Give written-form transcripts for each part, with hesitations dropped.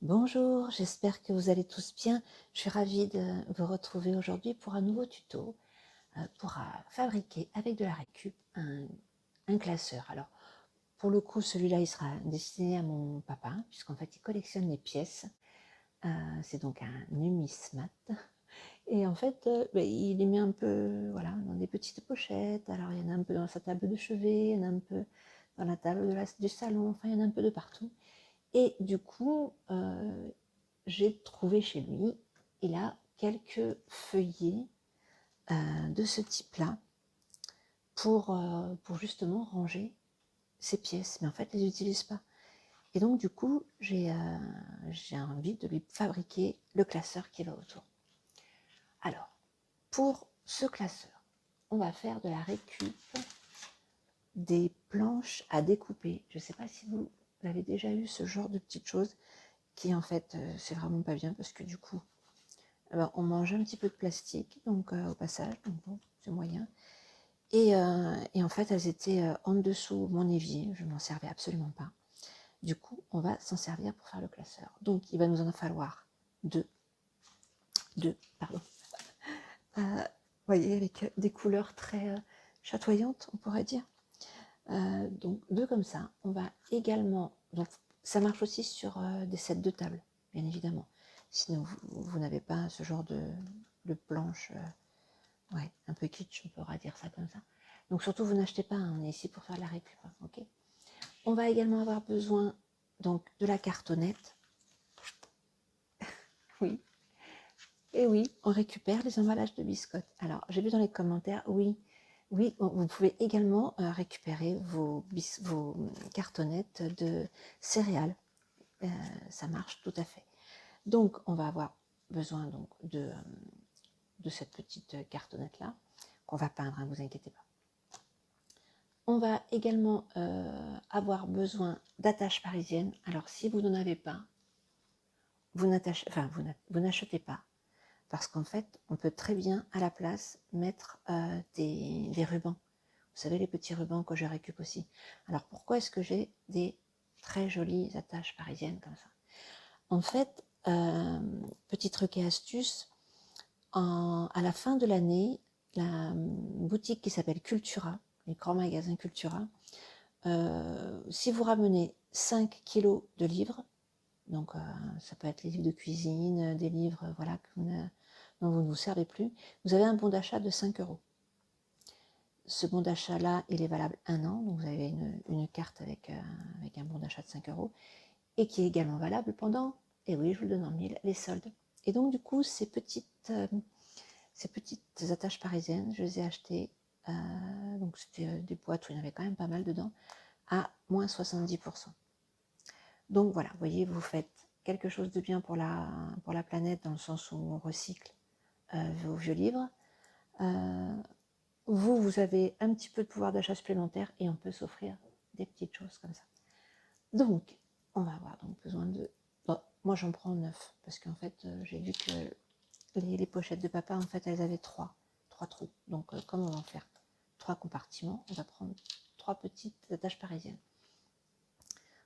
Bonjour, j'espère que vous allez tous bien. Je suis ravie de vous retrouver aujourd'hui pour un nouveau tuto pour fabriquer avec de la récup un classeur. Alors, pour le coup, celui-là, il sera destiné à mon papa, puisqu'en fait, il collectionne les pièces. C'est donc un numismate. Et en fait, il les met un peu voilà, dans des petites pochettes. Alors, il y en a un peu dans sa table de chevet, il y en a un peu dans la table du salon, enfin, il y en a un peu de partout. Et du coup, j'ai trouvé chez lui, il a quelques feuillets de ce type-là pour justement ranger ses pièces. Mais en fait, il ne les utilise pas. Et donc, du coup, j'ai envie de lui fabriquer le classeur qui va autour. Alors, pour ce classeur, on va faire de la récup des planches à découper. Je ne sais pas si vous avez déjà eu ce genre de petites choses qui, en fait, c'est vraiment pas bien parce que du coup, alors, on mange un petit peu de plastique, donc au passage, donc bon, c'est moyen. Et en fait, elles étaient en dessous mon évier, je n'en servais absolument pas. Du coup, on va s'en servir pour faire le classeur. Donc, il va nous en falloir deux, pardon. Vous voyez, avec des couleurs très chatoyantes, on pourrait dire. Donc, deux comme ça. On va également, donc ça marche aussi sur des sets de table, bien évidemment. Sinon, vous n'avez pas ce genre de planche. Ouais, un peu kitsch, on pourra dire ça comme ça. Donc surtout, vous n'achetez pas, hein, on est ici pour faire de la récup, hein, ok. On va également avoir besoin donc de la cartonnette. Oui, et oui, on récupère les emballages de biscottes. Alors, j'ai vu dans les commentaires, oui, vous pouvez également récupérer vos cartonnettes de céréales. Ça marche tout à fait. Donc, on va avoir besoin donc de cette petite cartonnette-là, qu'on va peindre, hein, vous inquiétez pas. On va également avoir besoin d'attaches parisiennes. Alors, si vous n'en avez pas, vous n'achetez pas. Parce qu'en fait, on peut très bien, à la place, mettre des rubans. Vous savez, les petits rubans que je récupère aussi. Alors, pourquoi est-ce que j'ai des très jolies attaches parisiennes comme ça? En fait, petit truc et astuce, à la fin de l'année, la boutique qui s'appelle Cultura, les grands magasins Cultura, si vous ramenez 5 kilos de livres, donc ça peut être les livres de cuisine, des livres voilà, dont vous ne vous servez plus, vous avez un bon d'achat de 5 euros. Ce bon d'achat-là, il est valable 1 an, donc vous avez une carte avec un bon d'achat de 5 euros, et qui est également valable pendant, et oui, je vous le donne en mille, les soldes. Et donc du coup, ces petites attaches parisiennes, je les ai achetées, donc c'était des boîtes où il y en avait quand même pas mal dedans, à moins 70%. Donc voilà, vous voyez, vous faites quelque chose de bien pour la planète, dans le sens où on recycle vos vieux livres. Vous avez un petit peu de pouvoir d'achat supplémentaire et on peut s'offrir des petites choses comme ça. Donc, on va avoir donc besoin de... Bon, moi, j'en prends 9 parce qu'en fait, j'ai vu que les pochettes de papa, en fait, elles avaient 3 trous. Donc, comme on va en faire 3 compartiments, on va prendre 3 petites attaches parisiennes.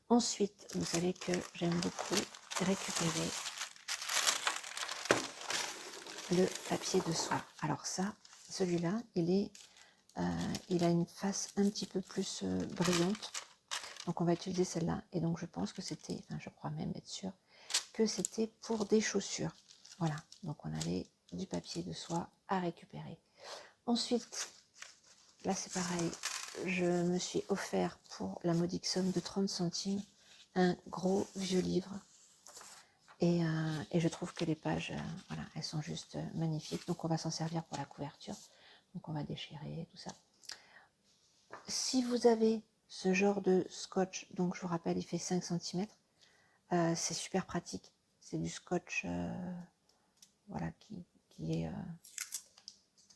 Ensuite, vous savez que j'aime beaucoup récupérer le papier de soie. Alors ça, celui-là, il a une face un petit peu plus brillante. Donc on va utiliser celle-là. Et donc je pense que c'était, enfin je crois même être sûre, que c'était pour des chaussures. Voilà, donc on avait du papier de soie à récupérer. Ensuite, là c'est pareil, je me suis offert pour la modique somme de 30 centimes un gros vieux livre. Et je trouve que les pages, voilà, elles sont juste magnifiques. Donc on va s'en servir pour la couverture. Donc on va déchirer tout ça. Si vous avez ce genre de scotch, donc je vous rappelle, il fait 5 cm, c'est super pratique. C'est du scotch voilà, qui est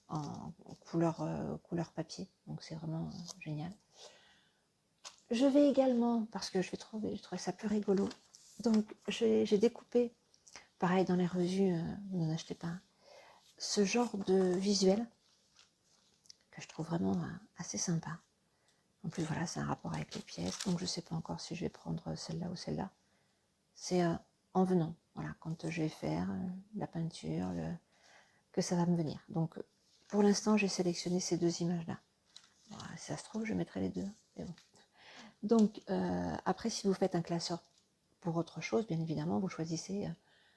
en couleur papier. Donc c'est vraiment génial. Je vais également, parce que je trouvais ça plus rigolo, donc j'ai découpé, pareil dans les revues, vous n'en achetez pas, ce genre de visuel que je trouve vraiment assez sympa. En plus, voilà, c'est un rapport avec les pièces, donc je ne sais pas encore si je vais prendre celle-là ou celle-là. C'est en venant. Voilà, quand je vais faire la peinture, que ça va me venir. Donc, pour l'instant, j'ai sélectionné ces deux images-là. Voilà, si ça se trouve, je mettrai les deux. Mais bon. Donc, après, si vous faites un classeur pour autre chose, bien évidemment, vous choisissez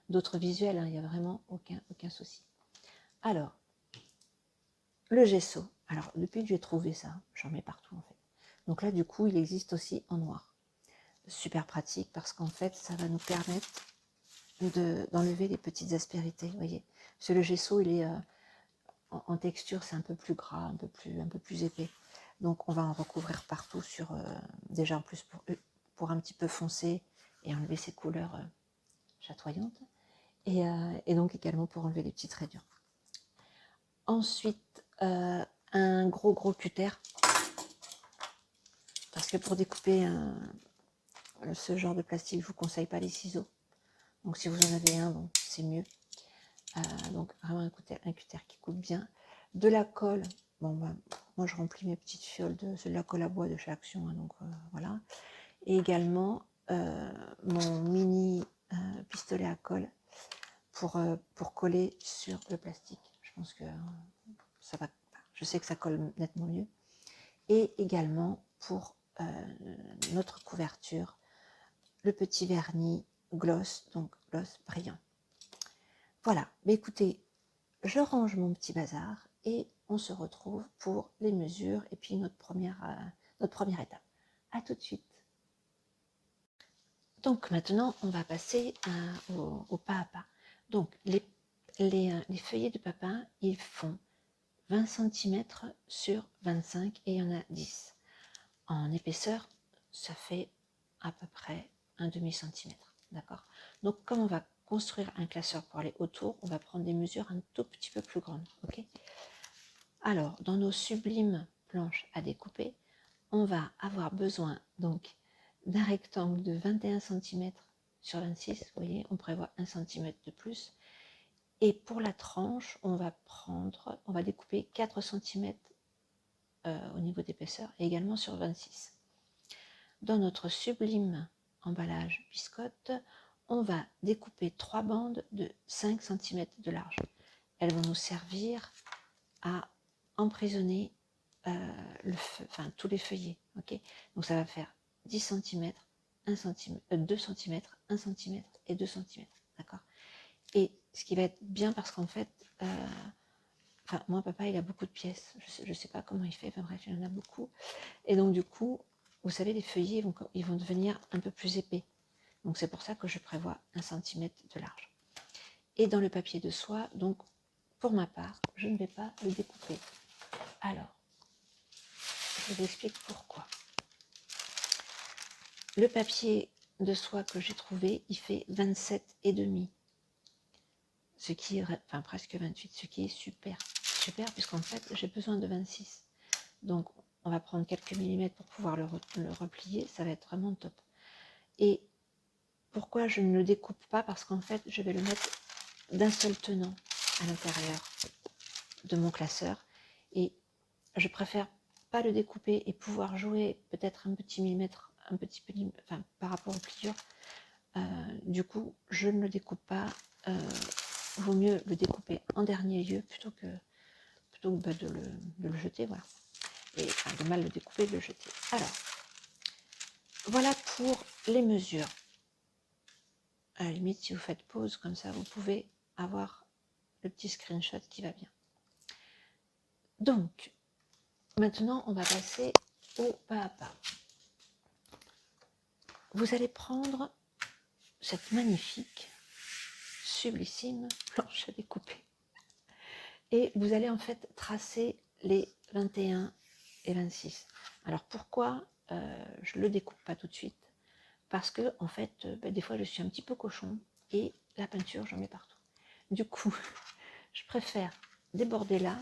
d'autres visuels. Hein, il n'y a vraiment aucun souci. Alors, le gesso. Alors, depuis que j'ai trouvé ça, j'en mets partout en fait. Donc là, du coup, il existe aussi en noir. Super pratique parce qu'en fait, ça va nous permettre d'enlever les petites aspérités, vous voyez. Parce que le gesso, il est en texture, c'est un peu plus gras, un peu plus épais. Donc, on va en recouvrir partout sur, déjà en plus pour un petit peu foncer et enlever ces couleurs chatoyantes. Et donc également pour enlever les petites rayures. Ensuite, un gros cutter. Parce que pour découper ce genre de plastique, je ne vous conseille pas les ciseaux. Donc si vous en avez un, bon, c'est mieux. Donc vraiment un cutter qui coupe bien. De la colle. Bon, bah, moi je remplis mes petites fioles de la colle à bois de chez Action. Hein, donc voilà. Et également mon mini pistolet à colle pour coller sur le plastique. Je pense que ça va. Je sais que ça colle nettement mieux. Et également pour notre couverture, le petit vernis gloss, donc gloss brillant. Voilà, mais écoutez, je range mon petit bazar et on se retrouve pour les mesures et puis notre première étape. À tout de suite. Donc maintenant, on va passer au pas à pas. Donc les feuillets de papin, ils font 20 cm sur 25 et il y en a 10. En épaisseur, ça fait à peu près un demi-centimètre. D'accord? Donc, comme on va construire un classeur pour aller autour, on va prendre des mesures un tout petit peu plus grandes. Ok? Alors, dans nos sublimes planches à découper, on va avoir besoin donc d'un rectangle de 21 cm sur 26. Vous voyez, on prévoit 1 cm de plus. Et pour la tranche, on va découper 4 cm au niveau d'épaisseur et également sur 26. Dans notre sublime emballage biscotte, on va découper 3 bandes de 5 cm de large. Elles vont nous servir à emprisonner tous les feuillets. Okay, donc ça va faire 10 cm, 2 cm, 1 cm et 2 cm. D'accord. Et ce qui va être bien parce qu'en fait, moi, papa, il a beaucoup de pièces. Je sais pas comment il fait. Enfin bref, il en a beaucoup. Et donc, du coup, vous savez, les feuillets, ils vont devenir un peu plus épais. Donc, c'est pour ça que je prévois 1 cm de large. Et dans le papier de soie, donc, pour ma part, je ne vais pas le découper. Alors, je vous explique pourquoi. Le papier de soie que j'ai trouvé, il fait 27,5. Ce qui est, enfin, presque 28, ce qui est super. Super, puisqu'en fait, j'ai besoin de 26. Donc, on va prendre quelques millimètres pour pouvoir le replier. Ça va être vraiment top. Et pourquoi je ne le découpe pas? Parce qu'en fait, je vais le mettre d'un seul tenant à l'intérieur de mon classeur. Et je préfère pas le découper et pouvoir jouer peut-être un petit millimètre, enfin, par rapport aux pliures. Du coup, je ne le découpe pas. Vaut mieux le découper en dernier lieu plutôt que de le jeter. Voilà. Et enfin, de mal le découper et de le jeter. Alors, voilà pour les mesures. À la limite, si vous faites pause comme ça, vous pouvez avoir le petit screenshot qui va bien. Donc, maintenant, on va passer au pas à pas. Vous allez prendre cette magnifique, sublissime planche à découper. Et vous allez en fait tracer les 21 et 26. Alors pourquoi je ne le découpe pas tout de suite? Parce que en fait, des fois je suis un petit peu cochon et la peinture j'en mets partout. Du coup, je préfère déborder là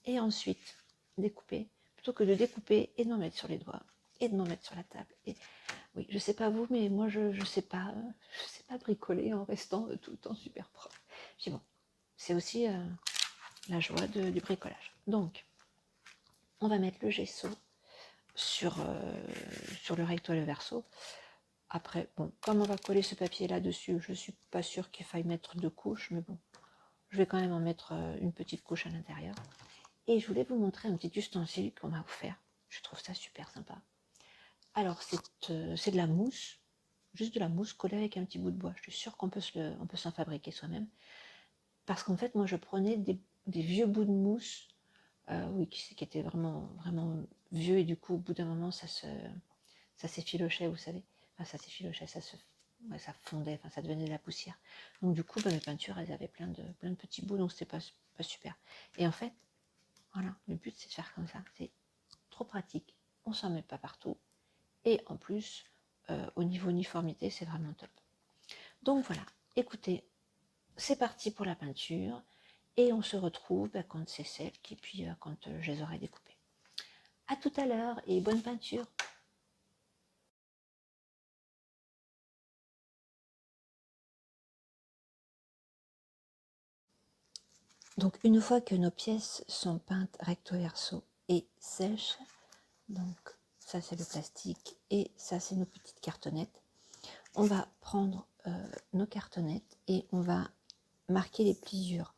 et ensuite découper, plutôt que de découper et de m'en mettre sur les doigts et de m'en mettre sur la table. Et oui, je sais pas vous, mais moi je sais pas bricoler en restant tout le temps super propre. Puis bon, c'est aussi la joie du bricolage. Donc, on va mettre le gesso sur le recto et le verso Après, bon, comme on va coller ce papier là-dessus, je ne suis pas sûre qu'il faille mettre 2 couches, mais bon, je vais quand même en mettre une petite couche à l'intérieur. Et je voulais vous montrer un petit ustensile qu'on m'a offert. Je trouve ça super sympa. Alors, c'est de la mousse, juste de la mousse collée avec un petit bout de bois. Je suis sûre qu'on peut s'en fabriquer soi-même. Parce qu'en fait, moi, je prenais des vieux bouts de mousse, oui, qui étaient vraiment, vraiment vieux, et du coup, au bout d'un moment, ça s'effilochait, vous savez. Enfin, ça s'effilochait, ouais, ça fondait, enfin, ça devenait de la poussière. Donc, du coup, mes peintures, elles avaient plein de petits bouts, donc c'était pas super. Et en fait, voilà, le but, c'est de faire comme ça. C'est trop pratique. On s'en met pas partout. Et en plus, au niveau uniformité, c'est vraiment top. Donc voilà, écoutez, c'est parti pour la peinture. Et on se retrouve quand c'est sec et puis quand je les aurai découpés. À tout à l'heure et bonne peinture! Donc une fois que nos pièces sont peintes recto verso et sèches, donc ça c'est le plastique et ça c'est nos petites cartonnettes, on va prendre nos cartonnettes et on va marquer les pliures.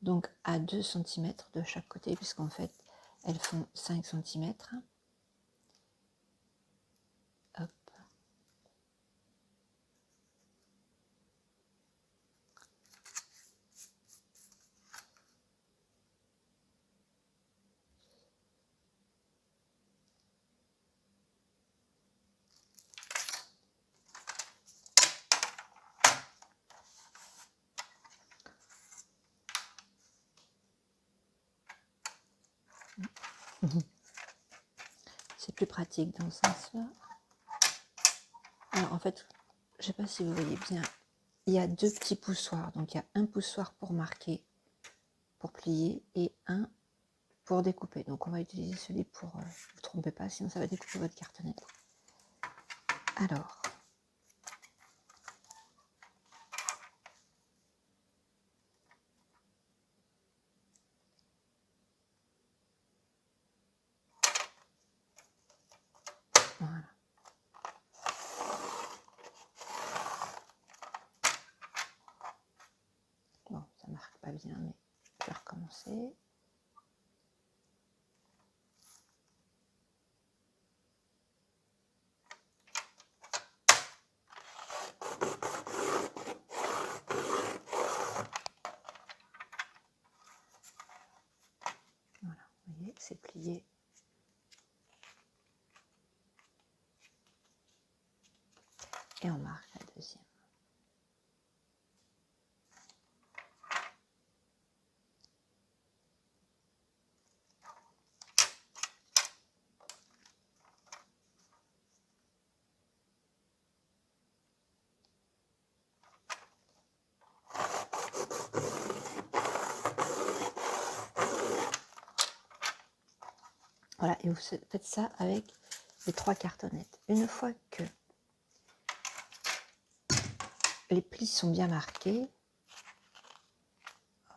Donc à 2 cm de chaque côté, puisqu'en fait elles font 5 cm. Hop. C'est plus pratique dans ce sens-là. Alors en fait, je ne sais pas si vous voyez bien, il y a 2 petits poussoirs. Donc il y a un poussoir pour marquer, pour plier, et un pour découper. Donc on va utiliser celui pour, ne vous trompez pas, sinon ça va découper votre cartonnette. Alors, voilà. Bon, ça marque pas bien, mais je vais recommencer. Voilà, vous voyez, c'est plié. Et on marque la deuxième. Voilà, et vous faites ça avec les 3 cartonnettes. Une fois que les plis sont bien marqués,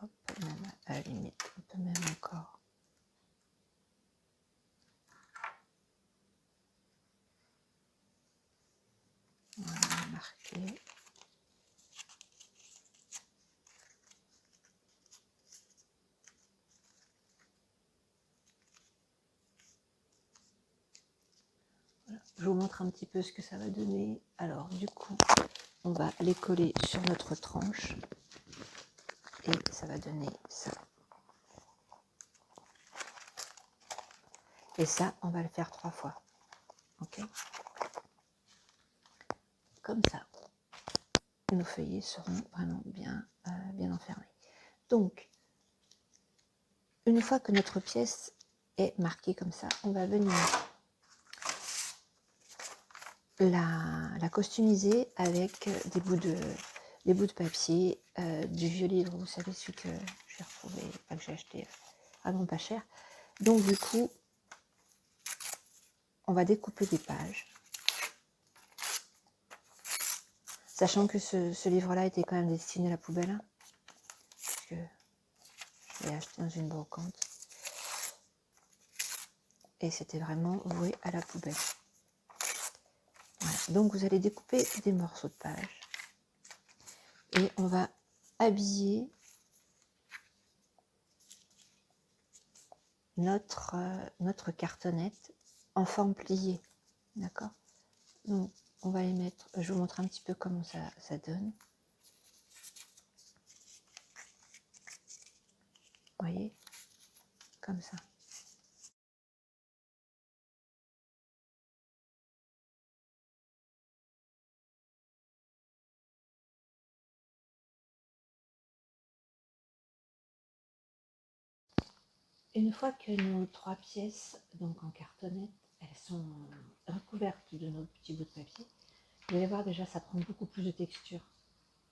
hop, même à la limite, on peut même encore. Voilà, marquer. Voilà. Je vous montre un petit peu ce que ça va donner. Alors, du coup, on va les coller sur notre tranche et ça va donner ça. Et ça, on va le faire 3 fois. Ok? Comme ça. Nos feuillets seront vraiment bien, bien enfermés. Donc, une fois que notre pièce est marquée comme ça, on va venir la customiser avec des bouts de papier, du vieux livre, vous savez, celui que j'ai retrouvé, que j'ai acheté vraiment pas cher. Donc du coup, on va découper des pages, sachant que ce livre-là était quand même destiné à la poubelle, hein, parce que je l'ai acheté dans une brocante, et c'était vraiment voué à la poubelle. Voilà. Donc vous allez découper des morceaux de page et on va habiller notre cartonnette en forme pliée. D'accord? Donc on va les mettre, je vous montre un petit peu comment ça donne. Vous voyez? Comme ça. Une fois que nos 3 pièces, donc en cartonnette, elles sont recouvertes de nos petits bouts de papier, vous allez voir déjà ça prend beaucoup plus de texture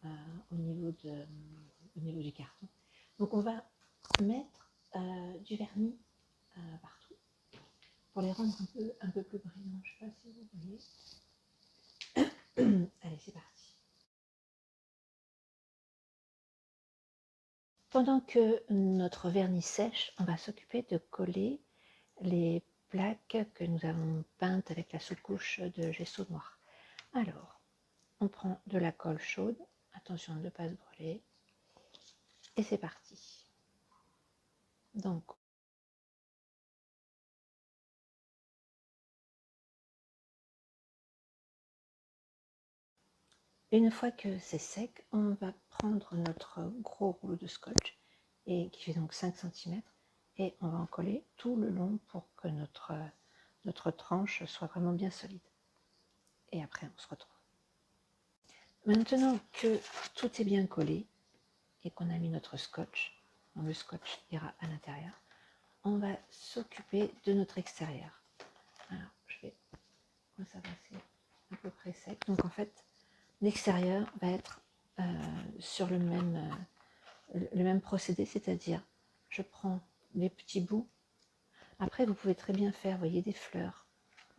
au niveau du carton. Donc on va mettre du vernis partout pour les rendre un peu plus brillants. Je ne sais pas si vous voyez. Allez, c'est parti. Pendant que notre vernis sèche, on va s'occuper de coller les plaques que nous avons peintes avec la sous-couche de gesso noir. Alors, on prend de la colle chaude, attention de ne pas se brûler, et c'est parti. Donc, une fois que c'est sec, on va prendre notre gros rouleau de scotch, et qui fait donc 5 cm, et on va en coller tout le long pour que notre tranche soit vraiment bien solide. Et après, on se retrouve. Maintenant que tout est bien collé et qu'on a mis notre scotch, donc le scotch ira à l'intérieur, on va s'occuper de notre extérieur. Alors, ça va, c'est à peu près sec. Donc en fait, l'extérieur va être sur le même procédé, c'est-à-dire je prends les petits bouts. Après, vous pouvez très bien faire, voyez, des fleurs.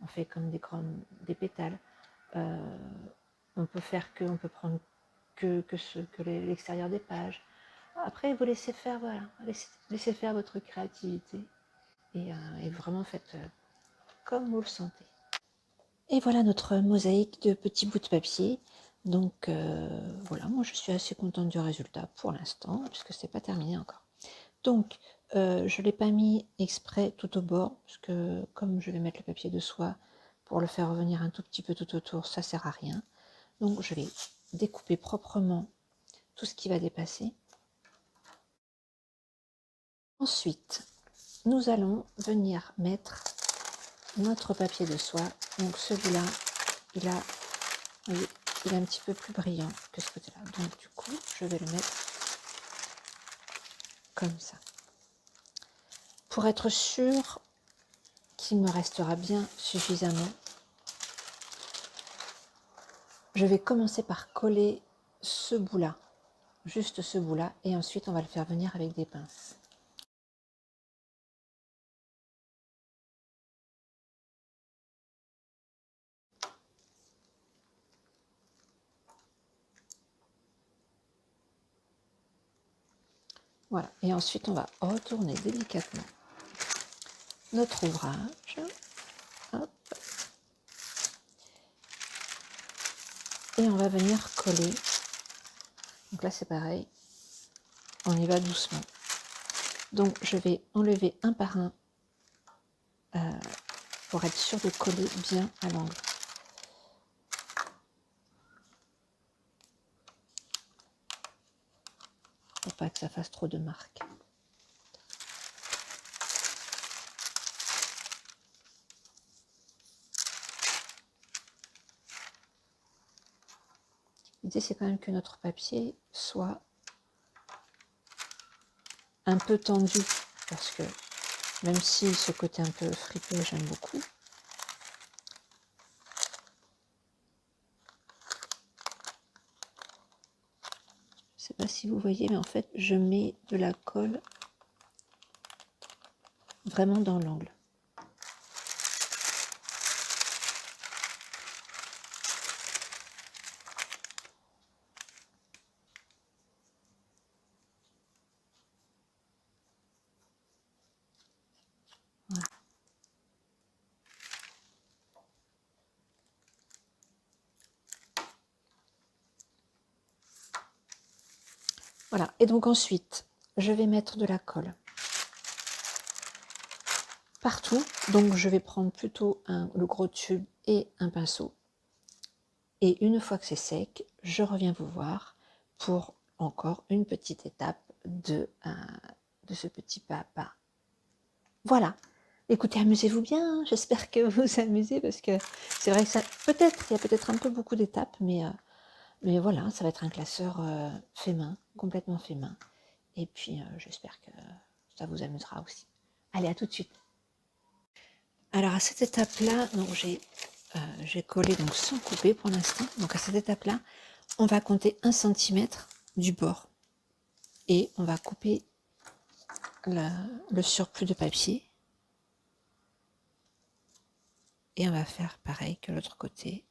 On fait comme des pétales. On peut prendre que l'extérieur des pages. Après, vous laissez faire, voilà, laissez faire votre créativité et vraiment faites comme vous le sentez. Et voilà notre mosaïque de petits bouts de papier. Donc voilà, moi je suis assez contente du résultat pour l'instant, puisque c'est pas terminé encore. Donc je ne l'ai pas mis exprès tout au bord, parce que comme je vais mettre le papier de soie pour le faire revenir un tout petit peu tout autour, ça sert à rien. Donc je vais découper proprement tout ce qui va dépasser. Ensuite, nous allons venir mettre notre papier de soie. Donc celui-là, il est un petit peu plus brillant que ce côté-là. Donc du coup, je vais le mettre comme ça. Pour être sûr qu'il me restera bien suffisamment, je vais commencer par coller ce bout-là, juste ce bout-là, et ensuite on va le faire venir avec des pinces. Voilà, et ensuite on va retourner délicatement notre ouvrage. Hop. Et on va venir coller. Donc là c'est pareil, on y va doucement. Donc je vais enlever un par un pour être sûr de coller bien à l'angle. Pour pas que ça fasse trop de marques. L'idée c'est quand même que notre papier soit un peu tendu, parce que même si ce côté un peu fripé j'aime beaucoup, je sais pas si vous voyez, mais en fait je mets de la colle vraiment dans l'angle. Voilà. Voilà, et donc ensuite, je vais mettre de la colle partout. Donc je vais prendre plutôt le gros tube et un pinceau. Et une fois que c'est sec, je reviens vous voir pour encore une petite étape de ce petit pas à pas. Voilà. Écoutez, amusez-vous bien. J'espère que vous vous amusez parce que c'est vrai que ça, peut-être, il y a peut-être un peu beaucoup d'étapes, mais voilà, ça va être un classeur fait main, complètement fait main. Et puis, j'espère que ça vous amusera aussi. Allez, à tout de suite. Alors, à cette étape-là, donc j'ai collé donc sans couper pour l'instant. Donc, à cette étape-là, on va compter 1 cm du bord. Et on va couper le surplus de papier. Et on va faire pareil que l'autre côté.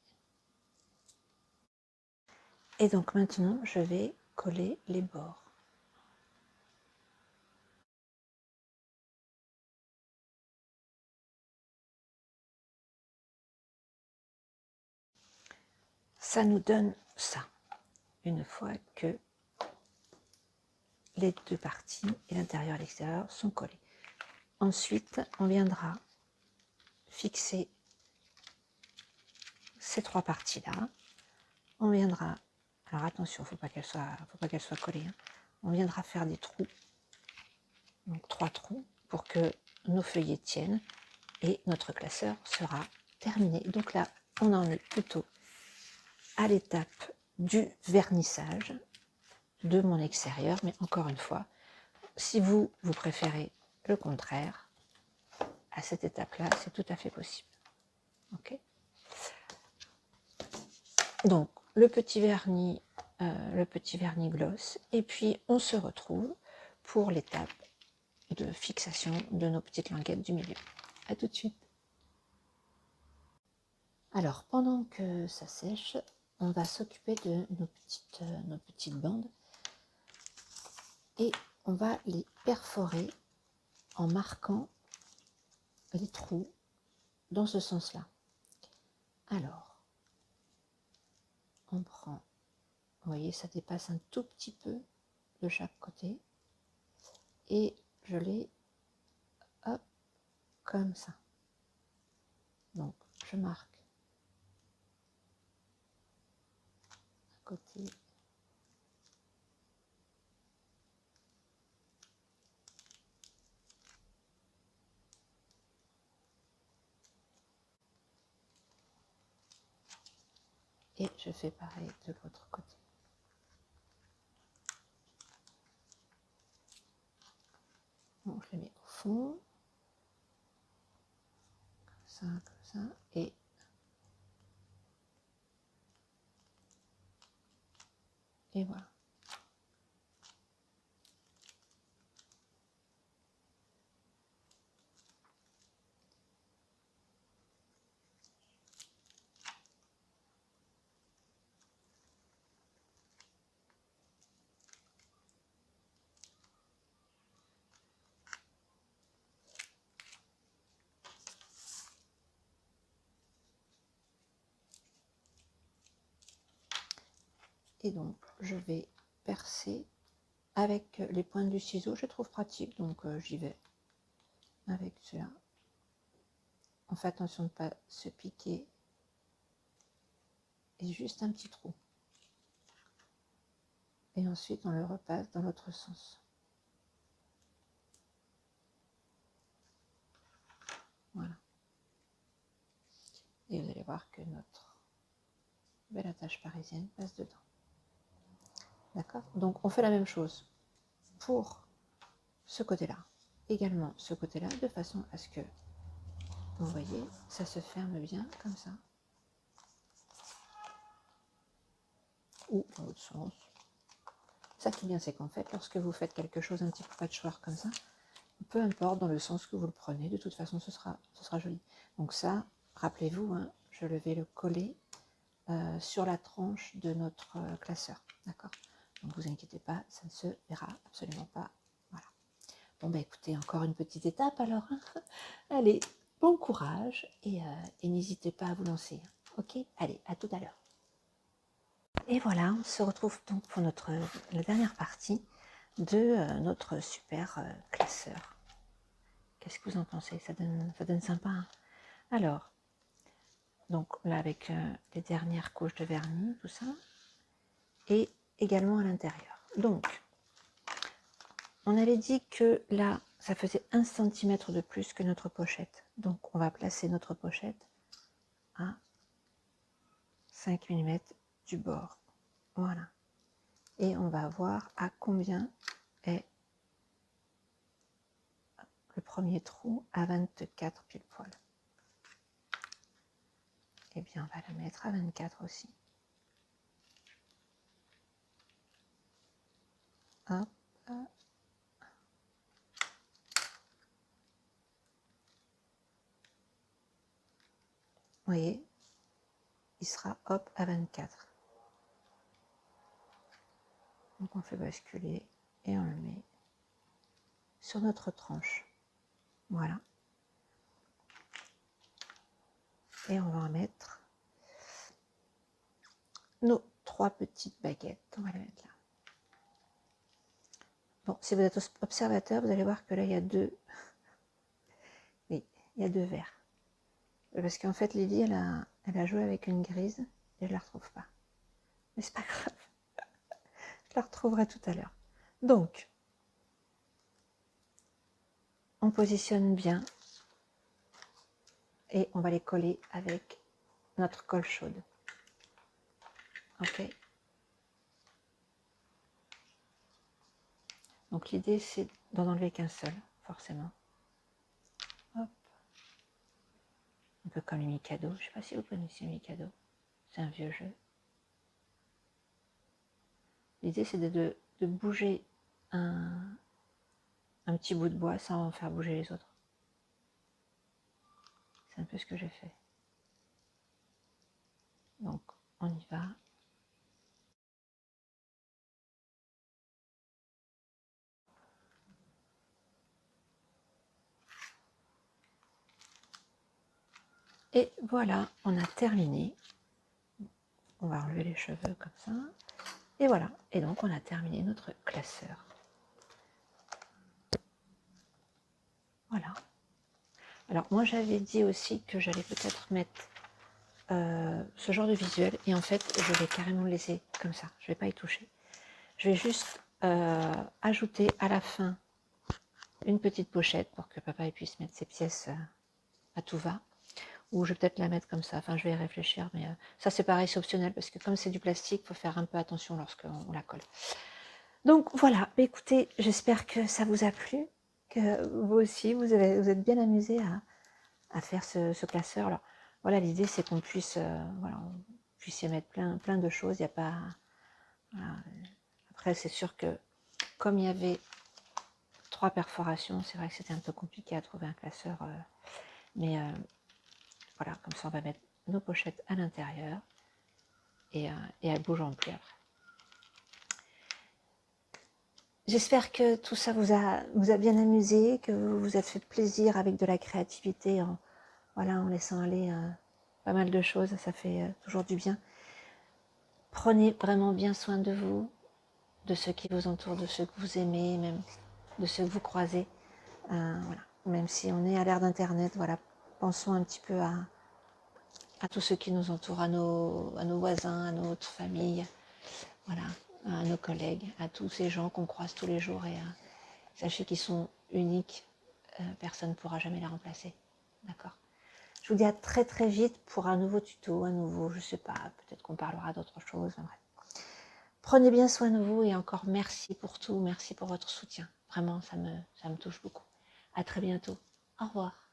Et donc maintenant, je vais coller les bords. Ça nous donne ça, une fois que les deux parties, et l'intérieur et l'extérieur, sont collés. Ensuite, on viendra fixer ces 3 parties-là. On viendra, alors attention, il ne faut pas qu'elle soit collée. Hein. On viendra faire des trous, donc 3 trous, pour que nos feuillets tiennent. Et notre classeur sera terminé. Donc là, on en est plutôt à l'étape du vernissage de mon extérieur. Mais encore une fois, si vous préférez le contraire, à cette étape-là, c'est tout à fait possible. Ok. Donc, le petit vernis gloss. Et puis, on se retrouve pour l'étape de fixation de nos petites languettes du milieu. À tout de suite. Alors, pendant que ça sèche, on va s'occuper de nos petites bandes et on va les perforer en marquant les trous dans ce sens-là. Alors, on prend, vous voyez, ça dépasse un tout petit peu de chaque côté et je les, hop, comme ça. Donc, je marque un côté. Et je fais pareil de l'autre côté. Donc, je les mets au fond. Comme ça. Et voilà. Et donc, je vais percer avec les pointes du ciseau. Je trouve pratique, donc j'y vais avec celui-là. On fait attention de ne pas se piquer. Et juste un petit trou. Et ensuite, on le repasse dans l'autre sens. Voilà. Et vous allez voir que notre belle attache parisienne passe dedans. D'accord? Donc, on fait la même chose pour ce côté-là. Également ce côté-là, de façon à ce que, vous voyez, ça se ferme bien comme ça. Ou dans l'autre sens. Ça qui est bien, c'est qu'en fait, lorsque vous faites quelque chose un petit peu patchwork comme ça, peu importe dans le sens que vous le prenez, de toute façon, ce sera joli. Donc ça, rappelez-vous, hein, je vais le coller sur la tranche de notre classeur. D'accord? Donc vous inquiétez pas, ça ne se verra absolument pas. Voilà. Bon, bah écoutez, encore une petite étape alors. Hein. Allez, bon courage et n'hésitez pas à vous lancer. Ok? Allez, à tout à l'heure. Et voilà, on se retrouve donc pour la dernière partie de notre super classeur. Qu'est-ce que vous en pensez? Ça donne sympa, hein? Alors, donc là avec les dernières couches de vernis, tout ça, et également à l'intérieur. Donc, on avait dit que là, ça faisait 1 cm de plus que notre pochette. Donc, on va placer notre pochette à 5 mm du bord. Voilà. Et on va voir à combien est le premier trou, à 24 pile poil. Eh bien, on va le mettre à 24 aussi. Hop. Vous voyez, il sera hop à 24. Donc on fait basculer et on le met sur notre tranche. Voilà. Et on va en mettre nos 3 petites baguettes. On va les mettre là. Bon, si vous êtes observateur, vous allez voir que là, il y a 2... Oui, il y a 2 verres. Parce qu'en fait, Lydie, elle a joué avec une grise et je ne la retrouve pas. Mais c'est pas grave. Je la retrouverai tout à l'heure. Donc, on positionne bien et on va les coller avec notre colle chaude. Ok. Donc l'idée c'est d'en enlever qu'un seul, forcément. Hop. Un peu comme les Mikado. Je ne sais pas si vous connaissez les Mikado. C'est un vieux jeu. L'idée c'est de bouger un petit bout de bois sans en faire bouger les autres. C'est un peu ce que j'ai fait. Donc on y va. Et voilà, on a terminé. On va enlever les cheveux comme ça. Et voilà, et donc on a terminé notre classeur. Voilà. Alors moi j'avais dit aussi que j'allais peut-être mettre ce genre de visuel, et en fait je vais carrément le laisser comme ça, je ne vais pas y toucher. Je vais juste ajouter à la fin une petite pochette pour que papa puisse mettre ses pièces à tout va, ou je vais peut-être la mettre comme ça, enfin je vais y réfléchir, mais ça c'est pareil, c'est optionnel, parce que comme c'est du plastique, il faut faire un peu attention lorsqu'on la colle. Donc voilà, écoutez, j'espère que ça vous a plu, que vous aussi, vous êtes bien amusés à faire ce classeur. Alors voilà, l'idée c'est qu'on puisse, voilà, on puisse y mettre plein de choses. Il n'y a pas. Voilà. Après, c'est sûr que comme il y avait 3 perforations, c'est vrai que c'était un peu compliqué à trouver un classeur. Mais voilà, comme ça on va mettre nos pochettes à l'intérieur et elles ne bougeront plus après. J'espère que tout ça vous a bien amusé, que vous vous êtes fait plaisir avec de la créativité, voilà, en laissant aller pas mal de choses, ça fait toujours du bien. Prenez vraiment bien soin de vous, de ceux qui vous entourent, de ceux que vous aimez, même de ceux que vous croisez. Voilà. Même si on est à l'ère d'Internet, voilà, pensons un petit peu à tous ceux qui nous entourent, à nos voisins, à notre famille, voilà, à nos collègues, à tous ces gens qu'on croise tous les jours, et sachez qu'ils sont uniques, personne ne pourra jamais les remplacer. D'accord? Je vous dis à très très vite pour un nouveau tuto, un nouveau, je sais pas, peut-être qu'on parlera d'autre chose. Enfin, bref. Prenez bien soin de vous, et encore merci pour tout, merci pour votre soutien. Vraiment, ça me touche beaucoup. À très bientôt. Au revoir.